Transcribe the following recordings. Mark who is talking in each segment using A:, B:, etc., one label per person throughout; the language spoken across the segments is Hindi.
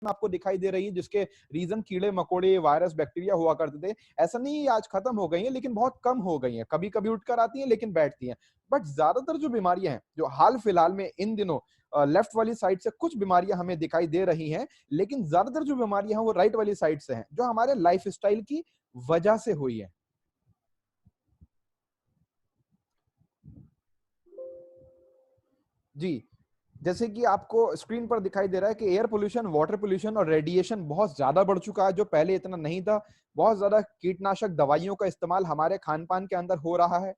A: में आपको दिखाई दे रही है, जिसके रीजन कीड़े मकोड़े, वायरस, बैक्टीरिया हुआ करते थे। ऐसा नहीं है आज खत्म हो गई हैं, लेकिन बहुत कम हो गई हैं। कभी कभी उठकर आती हैं लेकिन बैठती हैं। बट ज्यादातर जो बीमारियां हैं, जो हाल फिलहाल में इन दिनों लेफ्ट वाली साइड से कुछ बीमारियां हमें दिखाई दे रही हैं, लेकिन ज्यादातर जो बीमारियां हैं वो राइट वाली साइड से हैं, जो हमारे लाइफ स्टाइल की वजह से हुई है। जी, जैसे कि आपको स्क्रीन पर दिखाई दे रहा है कि एयर पोल्यूशन, वाटर पोल्यूशन और रेडिएशन बहुत ज्यादा बढ़ चुका है, जो पहले इतना नहीं था। बहुत ज्यादा कीटनाशक दवाइयों का इस्तेमाल हमारे खान पान के अंदर हो रहा है।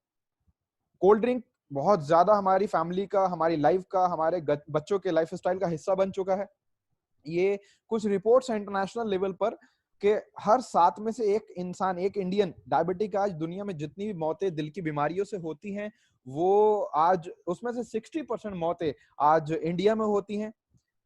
A: कोल्ड ड्रिंक बहुत ज्यादा हमारी फैमिली का, हमारी लाइफ का, हमारे बच्चों के लाइफ स्टाइल का हिस्सा बन चुका है। ये कुछ रिपोर्ट्स हैं इंटरनेशनल लेवल पर कि हर 7 में से एक इंसान, एक इंडियन डायबिटिक, आज दुनिया में जितनी भी मौतें दिल की बीमारियों से होती हैं, वो आज उसमें से 60% मौतें आज इंडिया में होती हैं।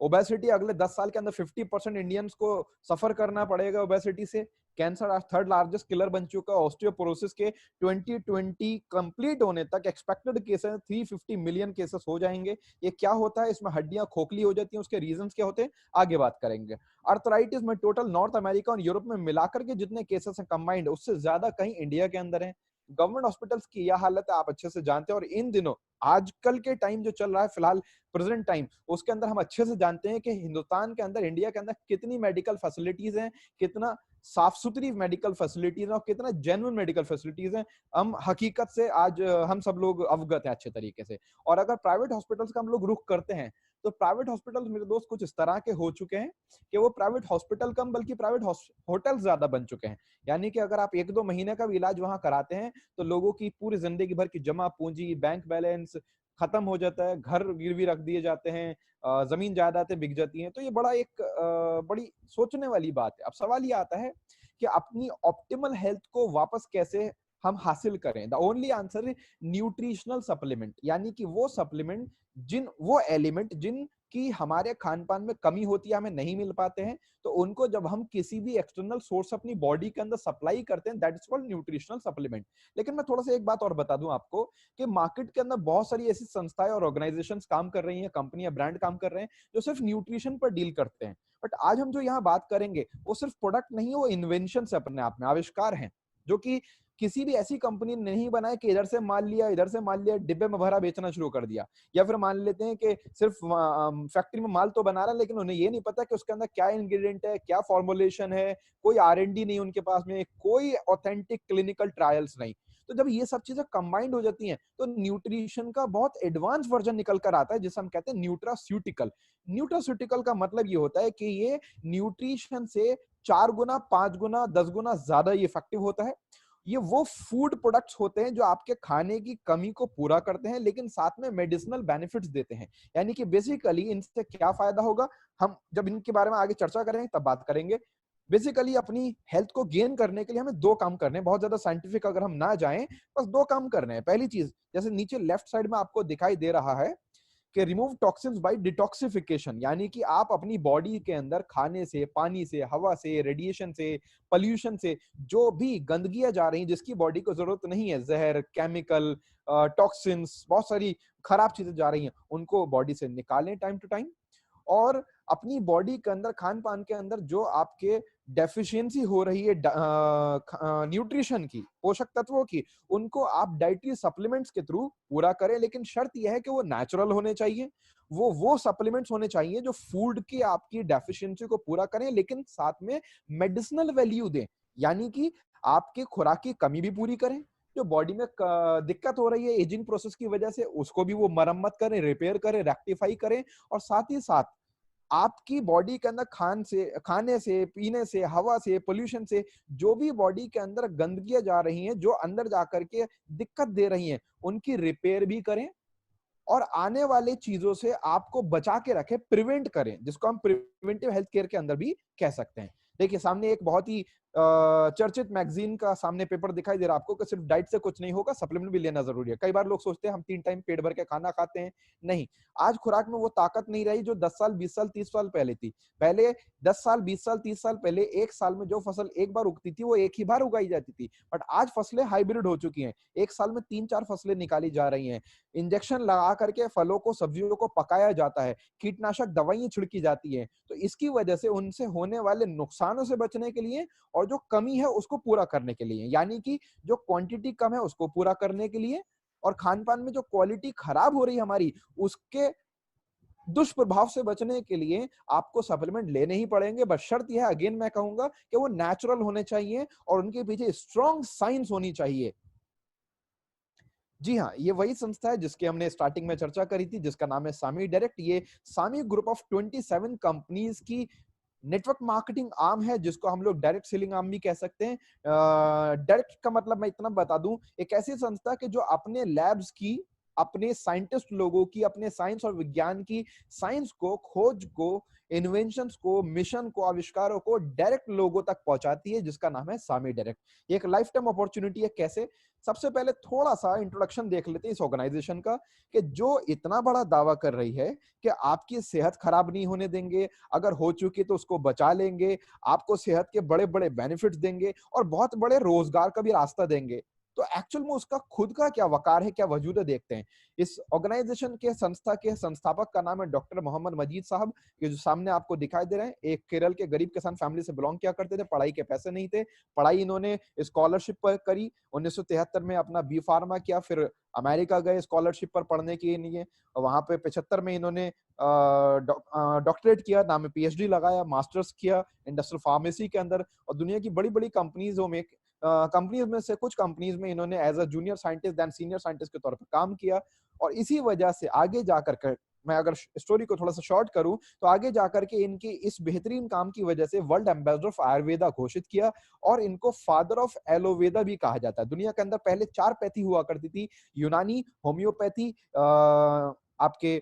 A: ओबेसिटी, अगले 10 साल के अंदर 50% इंडियंस को सफर करना पड़ेगा ओबेसिटी से। कैंसर आज थर्ड लार्जेस्ट किलर बन चुका है। ऑस्टियोपोरोसिस के 2020 कंप्लीट होने तक एक्सपेक्टेड केसेस 350 मिलियन केसेस हो जाएंगे। ये क्या होता है, इसमें हड्डियां खोखली हो जाती हैं, उसके रीजंस क्या होते हैं, आगे बात करेंगे। अर्थराइटिस में टोटल नॉर्थ अमेरिका और यूरोप में मिलाकर के जितने केसेस हैं कंबाइंड, उससे ज्यादा कहीं इंडिया के अंदर है। गवर्नमेंट हॉस्पिटल्स की यह हालत है, आप अच्छे से जानते हैं। और इन दिनों आजकल के टाइम जो चल रहा है फिलहाल, प्रेजेंट टाइम, उसके अंदर हम अच्छे से जानते हैं कि हिंदुस्तान के अंदर, इंडिया के अंदर कितनी मेडिकल फैसिलिटीज हैं, कितना साफ सुथरी मेडिकल फैसिलिटीज हैं और कितना जेन्युइन मेडिकल फैसिलिटीज हैं। हम हकीकत से आज हम सब लोग अवगत हैं अच्छे तरीके से। और अगर प्राइवेट हॉस्पिटल्स का हम लोग रुख करते हैं, तो प्राइवेट हॉस्पिटल्स मेरे दोस्त कुछ इस तरह के हो चुके हैं कि वो प्राइवेट हॉस्पिटल कम बल्कि प्राइवेट होटल ज्यादा बन चुके हैं। यानी कि अगर आप 1-2 महीने का भी इलाज वहां कराते हैं, तो लोगों की पूरी जिंदगी भर की जमा पूंजी, बैंक बैलेंस खत्म हो जाता है, घर गिरवी रख दिए जाते हैं, जमीन जायदादें बिक जाती हैं। तो ये बड़ा एक बड़ी सोचने वाली बात है। अब सवाल ये आता है कि अपनी ऑप्टिमल हेल्थ को वापस कैसे हम हासिल करें। द ओनली आंसर है न्यूट्रिशनल सप्लीमेंट, यानी कि वो सप्लीमेंट, वो एलिमेंट जिनकी हमारे खान पान में कमी होती है, हमें नहीं मिल पाते हैं, तो उनको जब हम किसी भी एक्सटर्नल सोर्स अपनी बॉडी के अंदर सप्लाई करते हैं, that is called nutritional supplement. लेकिन मैं थोड़ा सा एक बात और बता दूं आपको कि मार्केट के अंदर बहुत सारी ऐसी संस्थाएं और ऑर्गेनाइजेशंस काम कर रही हैं, कंपनियां, ब्रांड काम कर रहे हैं, जो सिर्फ न्यूट्रिशन पर डील करते हैं। बट आज हम जो यहाँ बात करेंगे, वो सिर्फ प्रोडक्ट नहीं है, वो इन्वेंशन से, अपने आप में आविष्कार हैं, जो कि किसी भी ऐसी कंपनी ने नहीं बनाया कि इधर से माल लिया, इधर से माल लिया, डिब्बे में भरा बेचना शुरू कर दिया। या फिर मान लेते हैं कि सिर्फ फैक्ट्री में माल तो बना रहा है, लेकिन उन्हें ये नहीं पता कि उसके अंदर क्या इंग्रेडिएंट है, क्या फॉर्मुलेशन है, कोई R&D नहीं उनके पास में, कोई ऑथेंटिक क्लिनिकल ट्रायल्स नहीं। तो जब ये सब चीजें कंबाइंड हो जाती हैं, तो न्यूट्रिशन का बहुत एडवांस वर्जन निकल कर आता है, जिसे हम कहते हैं न्यूट्रास्यूटिकल। न्यूट्रास्यूटिकल का मतलब ये होता है कि ये न्यूट्रिशन से 4 गुना, 5 गुना, 10 गुना ज्यादा ये इफेक्टिव होता है। ये वो फूड प्रोडक्ट्स होते हैं जो आपके खाने की कमी को पूरा करते हैं, लेकिन साथ में मेडिसिनल बेनिफिट्स देते हैं। यानी कि बेसिकली इनसे क्या फायदा होगा, हम जब इनके बारे में आगे चर्चा करेंगे तब बात करेंगे। बेसिकली अपनी हेल्थ को गेन करने के लिए हमें 2 काम करने हैं, बहुत ज्यादा साइंटिफिक अगर हम ना जाएं, बस 2 काम करने हैं। पहली चीज, जैसे नीचे लेफ्ट साइड में आपको दिखाई दे रहा है कि रिमूव टॉक्सिन्स बाय डिटॉक्सिफिकेशन, यानी कि आप अपनी बॉडी के अंदर खाने से, पानी से, हवा से, रेडिएशन से, पोल्यूशन से जो भी गंदगियां जा रही हैं, जिसकी बॉडी को जरूरत नहीं है, जहर, केमिकल, टॉक्सिन्स, बहुत सारी खराब चीजें जा रही हैं, उनको बॉडी से निकालें टाइम टू टाइम। और अपनी बॉडी के अंदर, खान पान के अंदर जो आपके डेफिशिएंसी हो रही है न्यूट्रिशन की, पोषक तत्वों की, उनको आप डाइटरी सप्लीमेंट्स के थ्रू पूरा करें। लेकिन शर्त यह है कि वो नेचुरल होने चाहिए, वो सप्लीमेंट्स होने चाहिए जो फूड की आपकी डेफिशिएंसी को पूरा करें, लेकिन साथ में मेडिसिनल वैल्यू दें। यानी कि आपकी खुराक की कमी भी पूरी करें, जो बॉडी में दिक्कत हो रही है एजिंग प्रोसेस की वजह से, उसको भी वो मरम्मत करें, रिपेयर करें, रेक्टिफाई करें। और साथ ही साथ आपकी बॉडी के अंदर खाने से, पीने से, हवा से, पोल्यूशन से जो भी बॉडी के अंदर गंदगियां जा रही हैं, जो अंदर जाकर के दिक्कत दे रही हैं, उनकी रिपेयर भी करें। और आने वाले चीजों से आपको बचा के रखें, प्रिवेंट करें, जिसको हम प्रिवेंटिव हेल्थ केयर के अंदर भी कह सकते हैं। देखिए, सामने एक बहुत ही चर्चित मैगजीन का सामने पेपर दिखाई दे रहा है आपको कि सिर्फ डाइट से कुछ नहीं होगा, सप्लीमेंट भी लेना जरूरी है। कई बार लोग सोचते हैं हम 3 टाइम पेट भर के खाना खाते हैं, नहीं। आज खुराक में वो ताकत नहीं रही जो 10 साल, 20 साल, 30 साल पहले थी। पहले 10 साल, 20 साल, 30 साल पहले एक साल में जो फसल एक बार उगती थी वो एक ही बार उगाई जाती थी, बट आज फसलें हाइब्रिड हो चुकी हैं। एक साल में 3-4 फसलें निकाली जा रही हैं। इंजेक्शन लगा करके फलों को, सब्जियों को पकाया जाता है, कीटनाशक दवाइयां छिड़की जाती हैं। तो इसकी वजह से उनसे होने वाले नुकसानों से बचने के लिए और जो कमी है उसको पूरा करने के लिए, यानी कि जो क्वांटिटी कम है उसको पूरा करने के लिए, और खान पान में जो क्वालिटी खराब हो रही है हमारी, उसके दुष्प्रभाव से बचने के लिए आपको सप्लीमेंट लेने ही पड़ेंगे। बस शर्त यह है, अगेन मैं कहूंगा कि वो नेचुरल होने चाहिए और उनके पीछे स्ट्रॉन्ग साइंस होनी चाहिए। जी हाँ, ये वही संस्था है जिसकी हमने स्टार्टिंग में चर्चा करी थी, जिसका नाम है सामी डायरेक्ट। ये सामी ग्रुप ऑफ 27 कंपनीज की नेटवर्क मार्केटिंग आर्म है, जिसको हम लोग डायरेक्ट सेलिंग आर्म भी कह सकते हैं। डायरेक्ट का मतलब मैं इतना बता दूं, एक ऐसी संस्था कि जो अपने लैब्स की, अपने साइंटिस्ट लोगों की, अपने साइंस और विज्ञान की साइंस को, खोज को, इन्वेंशंस को, मिशन को, आविष्कारों को डायरेक्ट लोगों तक पहुंचाती है, जिसका नाम है सामी डायरेक्ट। ये एक लाइफ टाइम अपॉर्चुनिटी है। कैसे? सबसे पहले थोड़ा सा इंट्रोडक्शन देख लेते हैं इस ऑर्गेनाइजेशन का, कि जो इतना बड़ा दावा कर रही है कि आपकी सेहत खराब नहीं होने देंगे, अगर हो चुकी तो उसको बचा लेंगे, आपको सेहत के बड़े बड़े बेनिफिट्स देंगे और बहुत बड़े रोजगार का भी रास्ता देंगे, तो एक्चुअल में उसका खुद का क्या वकार है, क्या वजूद है, देखते हैं। इस ऑर्गेनाइजेशन के संस्था के संस्थापक का नाम है डॉक्टर मोहम्मद मजीद साहब, ये जो सामने आपको दिखाई दे रहे हैं। एक केरल के गरीब किसान फैमिली से बिलोंग किया करते थे, पढ़ाई के पैसे नहीं थे, पढ़ाई इन्होंने स्कॉलरशिप पर करी। 1973 में अपना बी फार्मा किया, फिर अमेरिका गए स्कॉलरशिप पर पढ़ने के लिए। वहां पे 75 में इन्होंने डॉक्टरेट किया, नाम में पीएचडी लगाया, मास्टर्स किया इंडस्ट्रियल फार्मेसी के अंदर, और दुनिया की बड़ी बड़ी कंपनीजों में, कंपनीज में से कुछ कंपनीज में इन्होंने as a junior scientist then senior scientist के तौर पर काम किया। और इसी वजह से आगे जाकर कर, मैं अगर स्टोरी को थोड़ा सा शॉर्ट करूं, तो आगे जाकर के इनकी इस बेहतरीन काम की वजह से वर्ल्ड एम्बेसडर ऑफ आयुर्वेदा घोषित किया, और इनको फादर ऑफ एलोवेदा भी कहा जाता है। दुनिया के अंदर पहले 4 पैथी हुआ करती थी, यूनानी, होम्योपैथी, आपके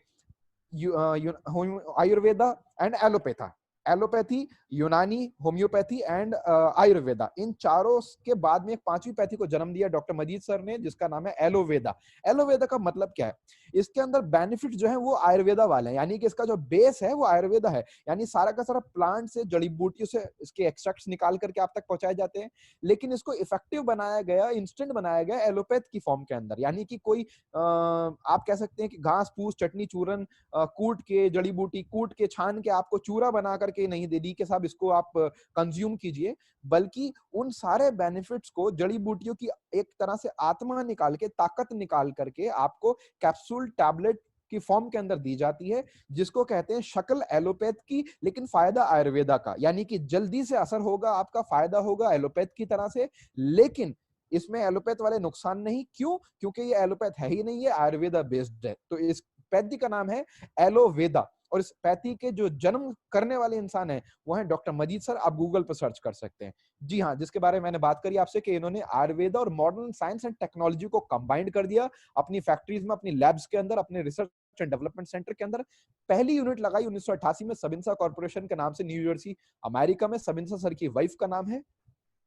A: आयुर्वेदा एंड एलोपैथा। एलोपैथी, यूनानी, होम्योपैथी एंड आयुर्वेदा, इन चारों के बाद में एक 5वीं पैथी को जन्म दिया डॉक्टर मजीद सर ने, जिसका नाम है एलोवेदा। एलोवेदा का मतलब क्या है? इसके अंदर बेनिफिट जो है वो आयुर्वेदा वाले हैं, यानी कि इसका जो बेस है वो आयुर्वेदा है, यानी सारा का सारा प्लांट से, जड़ी बूटियों से इसके एक्सट्रैक्ट्स निकाल करके आप तक पहुंचाए जाते हैं। लेकिन इसको इफेक्टिव बनाया गया, इंस्टेंट बनाया गया एलोपैथ की फॉर्म के अंदर, यानी कि कोई आप कह सकते हैं कि घास फूस, चटनी, चूरन कूट के, जड़ी बूटी कूट के, छान के आपको चूरा बना करके नहीं दे दी कि साहब इसको आप कंज्यूम कीजिए, बल्कि उन सारे बेनिफिट्स को, जड़ी बूटियों की एक तरह से आत्मा निकाल के, ताकत निकाल करके आपको कैप्सूल, टैबलेट की फॉर्म के अंदर दी जाती है, जिसको कहते हैं शक्ल एलोपैथ की, लेकिन फायदा आयुर्वेदा का, यानी कि जल्दी से असर होगा आपका, फायदा होगा एलोपैथ की तरह से, लेकिन इसमें एलोपैथ वाले नुकसान नहीं। क्यों? क्योंकि ये एलोपैथ है ही नहीं, है आयुर्वेदा बेस्ड है। तो इस पैथी का नाम है एलोवेदा, और इस पैथी के जो जन्म करने वाले इंसान है वो है डॉक्टर मजीद सर। आप गूगल पर सर्च कर सकते हैं। जी हाँ, जिसके बारे में मैंने बात करी आपसे कि इन्होंने आयुर्वेदा और मॉडर्न साइंस एंड टेक्नोलॉजी को कंबाइंड कर दिया अपनी फैक्ट्रीज में, अपनी लैब्स के अंदर, अपने रिसर्च एंड डेवलपमेंट सेंटर के अंदर। पहली यूनिट लगाई 1988 में सबिंसा कॉर्पोरेशन के नाम से, न्यू जर्सी, अमेरिका में। सबिंसा सर की वाइफ का नाम है।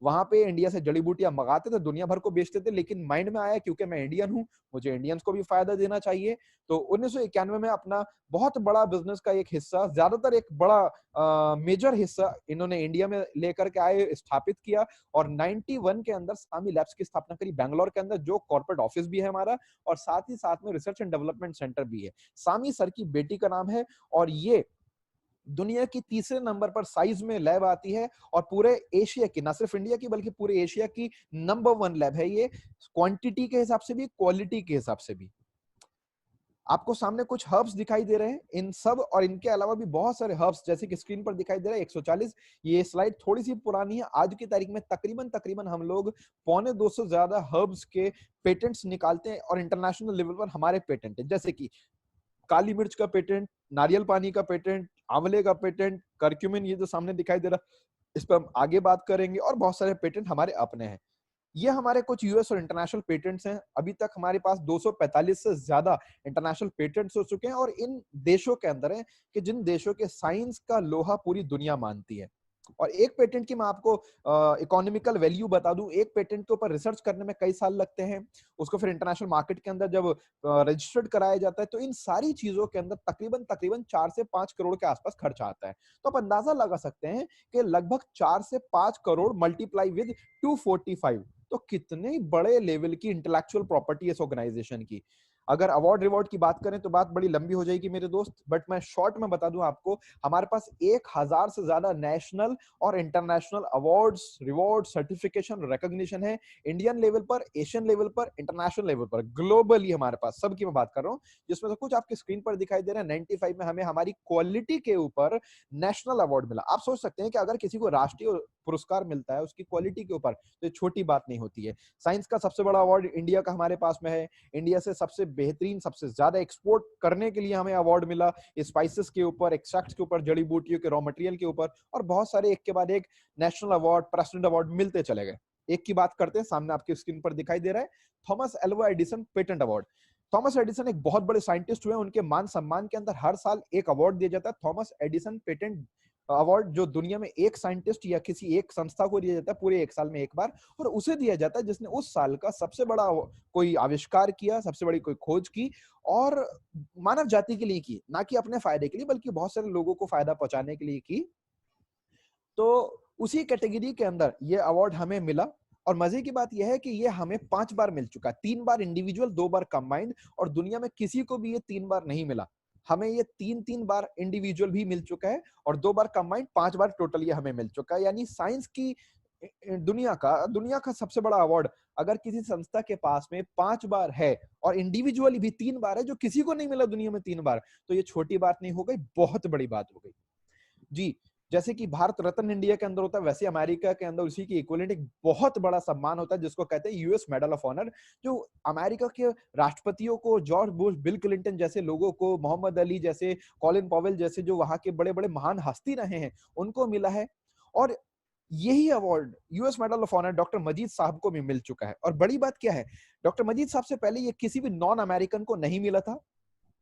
A: वहां पे इंडिया से जड़ी बूटियां मंगाते थे, दुनिया भर को बेचते थे, लेकिन माइंड में आया क्योंकि मैं इंडियन हूं, मुझे इंडियंस को भी फायदा देना चाहिए। तो 1991 में अपना बहुत बड़ा बिजनेस का एक हिस्सा, ज्यादातर एक बड़ा मेजर हिस्सा इन्होंने इंडिया में लेकर के आए, स्थापित किया, और 91 के अंदर सामी लैब्स की स्थापना करी बैंगलोर के अंदर, जो कॉर्पोरेट ऑफिस भी है हमारा, और साथ ही साथ में रिसर्च एंड डेवलपमेंट सेंटर भी है। सामी सर की बेटी का नाम है, और ये दुनिया की तीसरे नंबर पर साइज में लैब आती है, और पूरे एशिया की, ना सिर्फ इंडिया की बल्कि पूरे एशिया की नंबर 1 लैब है ये, क्वांटिटी के हिसाब से भी, क्वालिटी के हिसाब से भी। आपको सामने कुछ हर्ब्स दिखाई दे रहे हैं, इन सब और इनके अलावा भी बहुत सारे हर्ब्स, जैसे कि स्क्रीन पर दिखाई दे रहा है 140। ये स्लाइड थोड़ी सी पुरानी है, आज की तारीख में तकरीबन तकरीबन हम लोग 250 से ज्यादा हर्ब्स के पेटेंट्स निकालते हैं, और इंटरनेशनल लेवल पर हमारे पेटेंट है, जैसे कि काली मिर्च का पेटेंट, नारियल पानी का पेटेंट, आंवले का पेटेंट, करक्यूमिन, ये जो सामने दिखाई दे रहा है, इस पर हम आगे बात करेंगे, और बहुत सारे पेटेंट हमारे अपने हैं। ये हमारे कुछ यूएस और इंटरनेशनल पेटेंट्स हैं। अभी तक हमारे पास 245 से ज्यादा इंटरनेशनल पेटेंट्स हो चुके हैं, और इन देशों के अंदर है कि जिन देशों के साइंस का लोहा पूरी दुनिया मानती है। और एक पेटेंट की मैं आपको इकोनॉमिकल वैल्यू बता दूं, एक पेटेंट के ऊपर रिसर्च करने में कई साल लगते हैं, उसको फिर इंटरनेशनल मार्केट के अंदर जब रजिस्टर्ड कराया जाता है तो इन सारी चीजों के अंदर तकरीबन तकरीबन 4 से 5 करोड़ के आसपास खर्चा आता है। तो आप अंदाजा लगा सकते हैं कि लगभग 4 से 5 करोड़ मल्टीप्लाई विद 245, तो कितने बड़े लेवल की इंटेलेक्चुअल प्रॉपर्टी है इस ऑर्गेनाइजेशन की। अगर अवार्ड रिवॉर्ड की बात करें तो बात बड़ी लंबी हो जाएगी मेरे दोस्त, बट मैं शॉर्ट में बता दूं आपको, हमारे पास 1000 से ज्यादा नेशनल और international awards, reward, certification, recognition है, इंडियन लेवल पर, एशियन लेवल पर, इंटरनेशनल लेवल पर, ग्लोबली हमारे पास सबकी मैं बात कर रहा हूं, जिसमें से कुछ आपकी स्क्रीन पर दिखाई दे रहा है। 95 में हमें हमारी क्वालिटी के ऊपर नेशनल अवार्ड मिला। आप सोच सकते हैं कि अगर किसी को राष्ट्रीय पुरस्कार मिलता है उसकी क्वालिटी के ऊपर, तो छोटी बात नहीं होती है। साइंस का सबसे बड़ा अवार्ड इंडिया का हमारे पास में है, इंडिया से सबसे बेहतरीन, सबसे ज्यादा एक्सपोर्ट करने के लिए हमें अवार्ड मिला, स्पाइसेस के ऊपर, एक्सट्रैक्ट्स के ऊपर, जड़ी बूटियों के रॉ मटेरियल के ऊपर, और बहुत सारे एक के बाद एक नेशनल अवार्ड, प्रेसिडेंट अवार्ड मिलते चले गए। एक की बात करते हैं, सामने आपकी स्क्रीन पर दिखाई दे रहा है, Thomas Alva Edison patent award. Thomas Edison एक बहुत बड़े साइंटिस्ट हुए, उनके मान सम्मान के अंदर हर साल एक अवार्ड दिया जाता है, थॉमस एडिसन पेटेंट अवार्ड, जो दुनिया में एक साइंटिस्ट या किसी एक संस्था को दिया जाता है पूरे एक साल में एक बार, और उसे दिया जाता है जिसने उस साल का सबसे बड़ा कोई आविष्कार किया, सबसे बड़ी कोई खोज की, और मानव जाति के लिए की, ना कि अपने फायदे के लिए बल्कि बहुत सारे लोगों को फायदा पहुंचाने के लिए की। तो उसी कैटेगरी के अंदर ये अवार्ड हमें मिला, और मजे की बात यह है कि ये हमें 5 बार मिल चुका है, 3 बार इंडिविजुअल, 2 बार कंबाइंड, और दुनिया में किसी को भी ये 3 बार नहीं मिला। हमें ये 3-3 बार इंडिविजुअल भी मिल चुका है और 2 बार कंबाइंड, 5 बार टोटल ये हमें मिल चुका है। यानी साइंस की दुनिया का सबसे बड़ा अवार्ड अगर किसी संस्था के पास में 5 बार है और इंडिविजुअली भी 3 बार है, जो किसी को नहीं मिला दुनिया में 3 बार, तो ये छोटी बात नहीं हो गई, बहुत बड़ी बात हो गई। जी, जैसे कि भारत रत्न इंडिया के अंदर होता है, वैसे अमेरिका के अंदर उसी की इक्विवेलेंट एक बहुत बड़ा सम्मान होता है जिसको कहते हैं यूएस मेडल ऑफ ऑनर, जो अमेरिका के राष्ट्रपतियों को, जॉर्ज बुश, बिल क्लिंटन जैसे लोगों को, मोहम्मद अली जैसे, कॉलिन पॉवेल जैसे जो वहां के बड़े बड़े महान हस्ती रहे हैं, उनको मिला है। और यही award, US Medal of Honor, doctor Majid साहब को भी मिल चुका है। और बड़ी बात क्या है, डॉक्टर मजीद साहब से पहले ये किसी भी नॉन अमेरिकन को नहीं मिला था,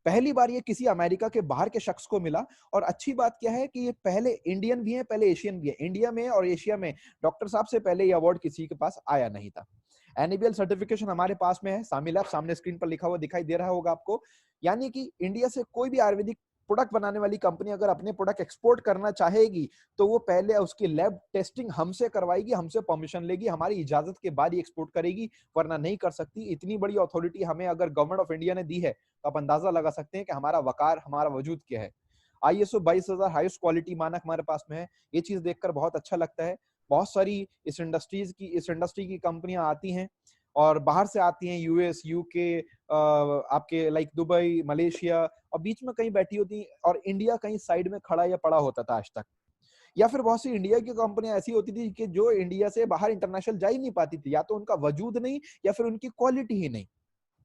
A: पहली बार ये किसी अमेरिका के बाहर के शख्स को मिला। और अच्छी बात क्या है कि ये पहले इंडियन भी है, पहले एशियन भी है। इंडिया में और एशिया में डॉक्टर साहब से पहले ये अवार्ड किसी के पास आया नहीं था। एनएबीएल सर्टिफिकेशन हमारे पास में है, सामिल आप सामने स्क्रीन पर लिखा हुआ दिखाई दे रहा होगा आपको। यानी कि इंडिया से कोई भी आयुर्वेदिक प्रोडक्ट बनाने वाली कंपनी अगर अपने प्रोडक्ट एक्सपोर्ट करना चाहेगी तो वो पहले उसकी लैब टेस्टिंग हमसे करवाएगी, हमसे परमिशन लेगी, हमारी इजाजत के बाद ही एक्सपोर्ट करेगी, वरना नहीं कर सकती। इतनी बड़ी अथॉरिटी हमें अगर गवर्नमेंट ऑफ इंडिया ने दी है तो आप अंदाजा लगा सकते हैं कि हमारा वकार, हमारा वजूद क्या है। आईएसओ 22000 हाईएस्ट क्वालिटी मानक हमारे पास में है। ये चीज देखकर बहुत अच्छा लगता है। बहुत सारी इस इंडस्ट्री की कंपनियां आती हैं और बाहर से आती हैं, यूएस, यूके, आपके लाइक दुबई, मलेशिया, और बीच में कहीं बैठी होती, और इंडिया कहीं साइड में खड़ा या पड़ा होता था आज तक। या फिर बहुत सी इंडिया की कंपनियां ऐसी होती थी कि जो इंडिया से बाहर इंटरनेशनल जा ही नहीं पाती थी, या तो उनका वजूद नहीं या फिर उनकी क्वालिटी ही नहीं।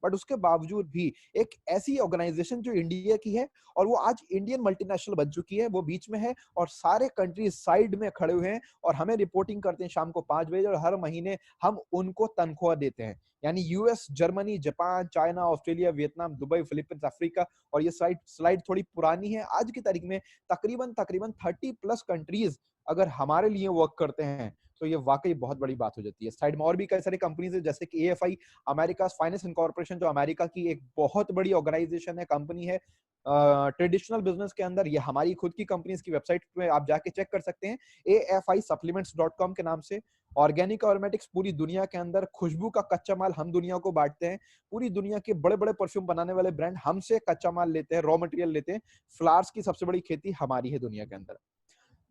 A: बट उसके बावजूद भी एक ऐसी ऑर्गेनाइजेशन जो इंडिया की है और वो आज इंडियन मल्टीनेशनल बन चुकी है, वो बीच में है और सारे कंट्रीज साइड में खड़े हुए हैं और हमें रिपोर्टिंग करते हैं शाम को 5 बजे, और हर महीने हम उनको तनख्वाह देते हैं। यानी US, Germany, Japan, China, Australia, Vietnam, Dubai, Philippines, Africa, और ये स्लाइड थोड़ी पुरानी है, आज की तारीख में तकरीबन तकरीबन 30+ कंट्रीज अगर हमारे लिए वर्क करते हैं तो ये वाकई बहुत बड़ी बात हो जाती है। साइड में और भी कई सारी कंपनीज है, जैसे कि एएफआई, अमेरिका फाइनेंस इनकॉर्पोरेशन, जो अमेरिका की एक बहुत बड़ी ऑर्गेनाइजेशन है, कंपनी है ट्रेडिशनल बिजनेस के अंदर। ये हमारी खुद की कंपनीज की वेबसाइट पे आप जाके चेक कर सकते हैं, AFIsupplements.com के नाम से। ऑर्गेनिक ऑर्मेटिक्स पूरी दुनिया के अंदर खुशबू का कच्चा माल हम दुनिया को बांटते हैं। पूरी दुनिया के बड़े बड़े परफ्यूम बनाने वाले ब्रांड हमसे कच्चा माल लेते हैं, रॉ मटेरियल लेते हैं। फ्लावर्स की सबसे बड़ी खेती हमारी है दुनिया के अंदर।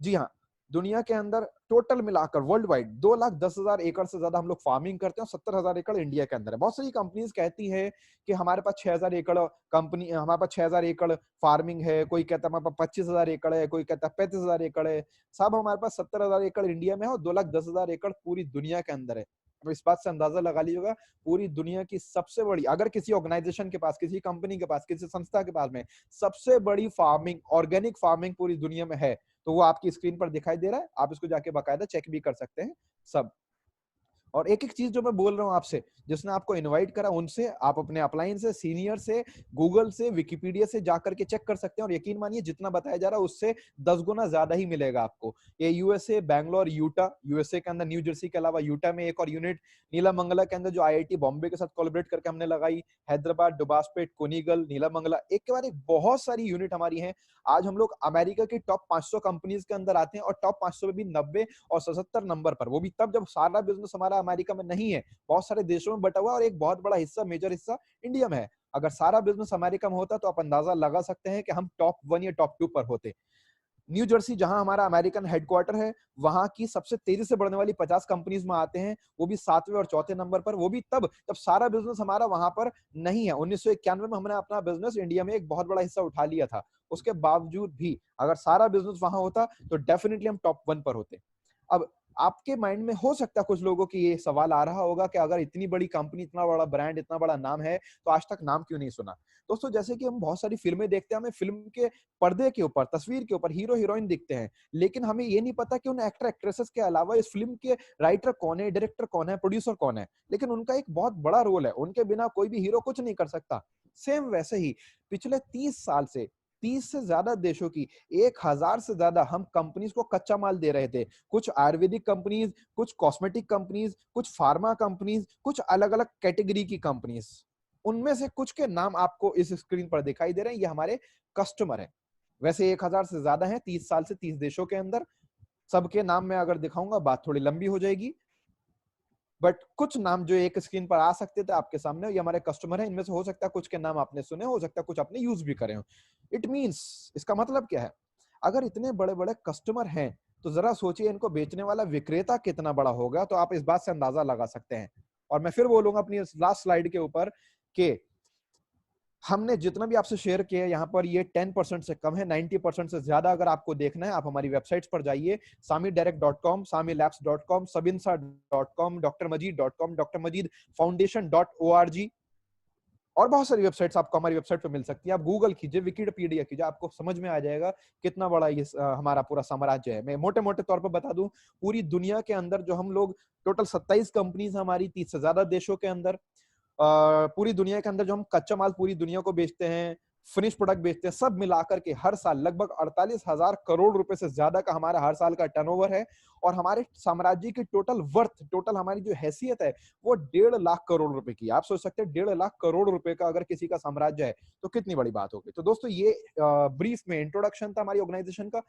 A: जी हाँ, दुनिया के अंदर टोटल मिलाकर वर्ल्ड वाइड 2,10,000 एकड़ से ज्यादा हम लोग फार्मिंग करते हैं, और 70,000 एकड़ इंडिया के अंदर है। बहुत सारी कंपनीज कहती है कि हमारे पास 6,000 एकड़ हमारे पास 6,000 एकड़ फार्मिंग है, कोई कहता है हमारे पास 25,000 एकड़ है, कोई कहता है 35,000 एकड़ है। साहब, हमारे पास 70,000 एकड़ इंडिया में है और 2,10,000 एकड़ पूरी दुनिया के अंदर है। अब इस बात से अंदाजा लगा लीजिएगा, पूरी दुनिया की सबसे बड़ी, अगर किसी ऑर्गेनाइजेशन के पास, किसी कंपनी के पास, किसी संस्था के पास में सबसे बड़ी फार्मिंग, ऑर्गेनिक फार्मिंग पूरी दुनिया में है, तो वो आपकी स्क्रीन पर दिखाई दे रहा है। आप इसको जाके बाकायदा चेक भी कर सकते हैं सब। और एक एक चीज जो मैं बोल रहा हूँ आपसे, जिसने आपको इनवाइट करा, उनसे आप अपने अपलाइन से, सीनियर से, गूगल से, विकिपीडिया से जाकर के चेक कर सकते हैं। और यकीन मानिए जितना बताया जा रहा है उससे 10 गुना ज्यादा ही मिलेगा आपको। ये यूएसए, बैंगलोर, यूटा, यूएसए के अंदर न्यू जर्सी के अलावा यूटा में एक और यूनिट, नीलामंगला के अंदर जो आईआईटी बॉम्बे के साथ कोलैबोरेट करके हमने लगाई, हैदराबाद, दुबासपेट, कुनीगल, नीलामंगला, एक के बाद एक बहुत सारी यूनिट हमारी हैं। आज हम लोग अमेरिका की टॉप 500 कंपनीज के अंदर आते हैं और टॉप 500 में भी 90 और 77 नंबर पर, वो भी तब जब सारा बिजनेस हमारा अमेरिका में नहीं है, बहुत सारे देशों में बटा हुआ है और एक बहुत बड़ा हिस्सा, मेजर हिस्सा इंडिया में है। अगर सारा बिजनेस अमेरिका में होता तो आप अंदाजा लगा सकते हैं कि हम टॉप 1 या टॉप 2 पर होते। न्यू जर्सी जहां हमारा अमेरिकन हेडक्वार्टर है, वहां की सबसे तेजी से बढ़ने वाली 50 कंपनीज में आते हैं, वो भी 7वें और चौथे नंबर पर, वो भी तब जब सारा बिजनेस हमारा वहां पर नहीं है। 1991 में हमने अपना बिजनेस इंडिया में एक बहुत बड़ा हिस्सा उठा लिया था। उसके बावजूद भी अगर सारा बिजनेस वहां होता तो डेफिनेटली हम टॉप 1 पर होते। अब आपके माइंड में हो सकता है कुछ लोगों की ये सवाल आ रहा होगा कि अगर इतनी बड़ी कंपनी, इतना बड़ा ब्रांड, इतना बड़ा नाम है, तो आज तक नाम क्यों नहीं सुना? दोस्तों, जैसे कि हम बहुत सारी फिल्में देखते हैं, हमें फिल्म के पर्दे के ऊपर, तस्वीर के ऊपर हीरो हीरोइन दिखते हैं, लेकिन हमें ये नहीं पता कि उन एक्टर एक्ट्रेसेस के अलावा इस फिल्म के राइटर कौन है, डायरेक्टर कौन है, प्रोड्यूसर कौन है। लेकिन उनका एक बहुत बड़ा रोल है, उनके बिना कोई भी हीरो कुछ नहीं कर सकता। सेम वैसे ही पिछले 30 साल से 30 से ज्यादा देशों की 1000 से ज्यादा हम कंपनीज को कच्चा माल दे रहे थे। कुछ आयुर्वेदिक कंपनीज, कुछ कॉस्मेटिक कंपनीज, कुछ फार्मा कंपनीज, कुछ अलग अलग कैटेगरी की कंपनीज। उनमें से कुछ के नाम आपको इस स्क्रीन पर दिखाई दे रहे हैं, ये हमारे कस्टमर हैं। वैसे 1000 से ज्यादा हैं 30 साल से 30 देशों के अंदर। सबके नाम मैं अगर दिखाऊंगा बात थोड़ी लंबी हो जाएगी, बट कुछ नाम जो एक स्क्रीन पर आ सकते थे आपके सामने, ये हमारे कस्टमर हैं। इनमें से हो सकता है कुछ के नाम आपने सुने, हो सकता है कुछ आपने यूज भी करे हो। इट मींस, इसका मतलब क्या है? अगर इतने बड़े बड़े कस्टमर हैं तो जरा सोचिए इनको बेचने वाला विक्रेता कितना बड़ा होगा, तो आप इस बात से अंदाजा लगा सकते हैं। और मैं फिर बोलूंगा अपनी लास्ट स्लाइड के ऊपर कि हमने जितना भी आपसे शेयर किया है यहाँ पर, ये 10% से कम है। 90% से ज्यादा अगर आपको देखना है, आप हमारी वेबसाइट्स पर जाइए, samidirect.com, samilabs.com, sabinsa.com, drmajid.com, drmajidfoundation.org, और बहुत सारी वेबसाइट्स आपको हमारी वेबसाइट पे मिल सकती है। आप गूगल कीजिए, विकिपीडिया कीजिए, आपको समझ में आ जाएगा कितना बड़ा ये हमारा पूरा साम्राज्य है। मैं मोटे मोटे तौर पर बता दूं, पूरी दुनिया के अंदर जो हम लोग, टोटल 27 कंपनीज हमारी 30 से ज्यादा देशों के अंदर, पूरी दुनिया के अंदर जो हम कच्चा माल पूरी दुनिया को बेचते हैं, फिनिश प्रोडक्ट बेचते हैं, सब मिलाकर के हर साल लगभग 48,000 करोड़ रुपए से ज्यादा का हमारा हर साल का टर्नओवर है। और हमारे साम्राज्य की टोटल वर्थ, टोटल हमारी जो हैसियत है, वो 1.5 लाख करोड़ रुपए की। आप सोच सकते हैं 1.5 लाख करोड़ रुपए का अगर किसी का साम्राज्य है तो कितनी बड़ी बात होगी। तो दोस्तों, ये ब्रीफ में इंट्रोडक्शन था हमारी ऑर्गेनाइजेशन का।